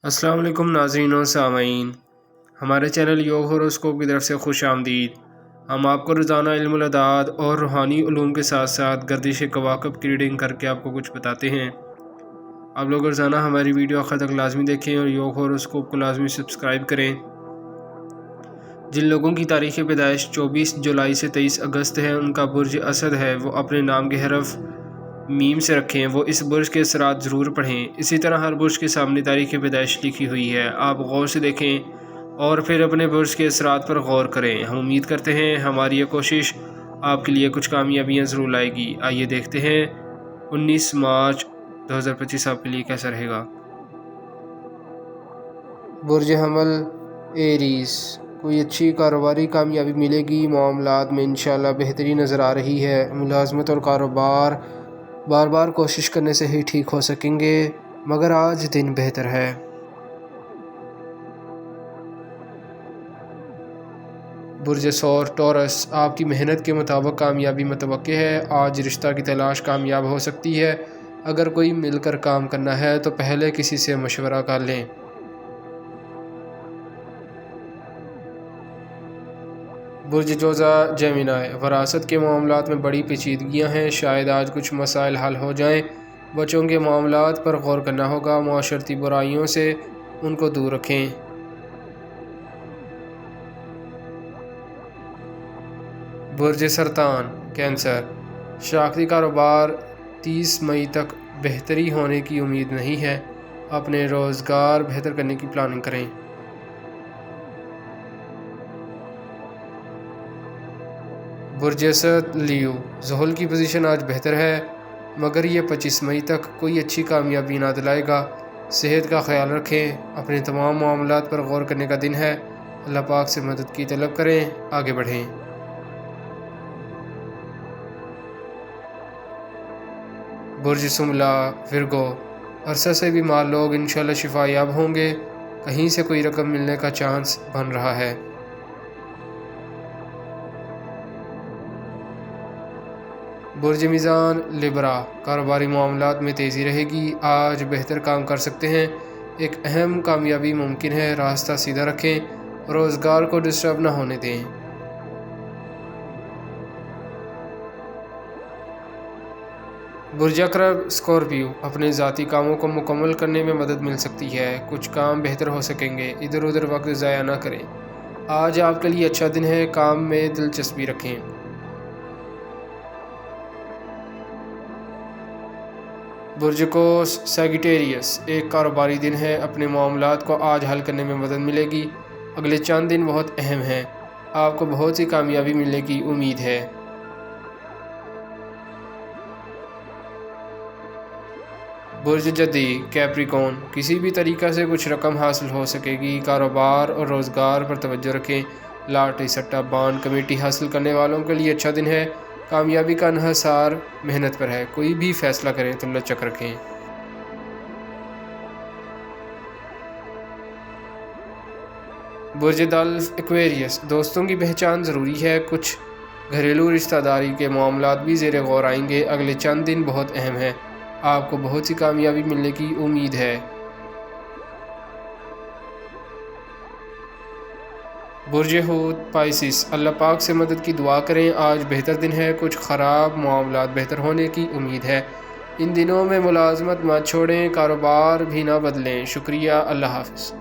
السلام علیکم ناظرین و سامعین، ہمارے چینل یوگ ہوروسکوپ کی طرف سے خوش آمدید۔ ہم آپ کو روزانہ علم الاعداد اور روحانی علوم کے ساتھ ساتھ گردش کواکب کی ریڈنگ کر کے آپ کو کچھ بتاتے ہیں۔ آپ لوگ روزانہ ہماری ویڈیو آخر تک لازمی دیکھیں اور یوگ ہوروسکوپ کو لازمی سبسکرائب کریں۔ جن لوگوں کی تاریخ پیدائش 24 جولائی سے 23 اگست ہے، ان کا برج اسد ہے، وہ اپنے نام کے حرف میم سے رکھیں، وہ اس برج کے اثرات ضرور پڑھیں۔ اسی طرح ہر برج کے سامنے تاریخ پیدائش لکھی ہوئی ہے، آپ غور سے دیکھیں اور پھر اپنے برج کے اثرات پر غور کریں۔ ہم امید کرتے ہیں ہماری یہ کوشش آپ کے لیے کچھ کامیابیاں ضرور لائے گی۔ آئیے دیکھتے ہیں 19 مارچ 2025 آپ کے لیے کیسا رہے گا۔ برج حمل ایریز، کوئی اچھی کاروباری کامیابی ملے گی، معاملات میں انشاءاللہ بہتری نظر آ رہی ہے۔ ملازمت اور کاروبار بار بار کوشش کرنے سے ہی ٹھیک ہو سکیں گے، مگر آج دن بہتر ہے۔ برج ثور ٹورس، آپ کی محنت کے مطابق کامیابی متوقع ہے۔ آج رشتہ کی تلاش کامیاب ہو سکتی ہے۔ اگر کوئی مل کر کام کرنا ہے تو پہلے کسی سے مشورہ کر لیں۔ برج جوزا جیمنائی، وراثت کے معاملات میں بڑی پیچیدگیاں ہیں، شاید آج کچھ مسائل حل ہو جائیں۔ بچوں کے معاملات پر غور کرنا ہوگا، معاشرتی برائیوں سے ان کو دور رکھیں۔ برج سرطان کینسر، شراکتی کاروبار 30 مئی تک بہتری ہونے کی امید نہیں ہے، اپنے روزگار بہتر کرنے کی پلاننگ کریں۔ برج اسد لیو، زحل کی پوزیشن آج بہتر ہے، مگر یہ 25 مئی تک کوئی اچھی کامیابی نہ دلائے گا۔ صحت کا خیال رکھیں، اپنے تمام معاملات پر غور کرنے کا دن ہے، اللہ پاک سے مدد کی طلب کریں، آگے بڑھیں۔ برج سملا ورگو، عرصہ سے بیمار لوگ انشاءاللہ شفا یاب ہوں گے، کہیں سے کوئی رقم ملنے کا چانس بن رہا ہے۔ برج میزان لبرا، کاروباری معاملات میں تیزی رہے گی، آج بہتر کام کر سکتے ہیں، ایک اہم کامیابی ممکن ہے، راستہ سیدھا رکھیں، روزگار کو ڈسٹرب نہ ہونے دیں۔ برج عقرب اسکارپیو، اپنے ذاتی کاموں کو مکمل کرنے میں مدد مل سکتی ہے، کچھ کام بہتر ہو سکیں گے، ادھر ادھر وقت ضائع نہ کریں۔ آج آپ کے لیے اچھا دن ہے، کام میں دلچسپی رکھیں۔ برج قوس سیگیٹیریس، ایک کاروباری دن ہے، اپنے معاملات کو آج حل کرنے میں مدد ملے گی، اگلے چند دن بہت اہم ہیں، آپ کو بہت سی کامیابی ملنے کی امید ہے۔ برج جدی کیپریکون، کسی بھی طریقہ سے کچھ رقم حاصل ہو سکے گی، کاروبار اور روزگار پر توجہ رکھیں، لاٹری سٹہ بانڈ کمیٹی حاصل کرنے والوں کے لیے اچھا دن ہے، کامیابی کا انحصار محنت پر ہے، کوئی بھی فیصلہ کریں تو لچک رکھیں۔ برج دلف ایکویریس، دوستوں کی پہچان ضروری ہے، کچھ گھریلو رشتہ داری کے معاملات بھی زیر غور آئیں گے، اگلے چند دن بہت اہم ہیں، آپ کو بہت سی کامیابی ملنے کی امید ہے۔ برج حوت پائسس، اللہ پاک سے مدد کی دعا کریں، آج بہتر دن ہے، کچھ خراب معاملات بہتر ہونے کی امید ہے، ان دنوں میں ملازمت مت چھوڑیں، کاروبار بھی نہ بدلیں، شکریہ، اللہ حافظ۔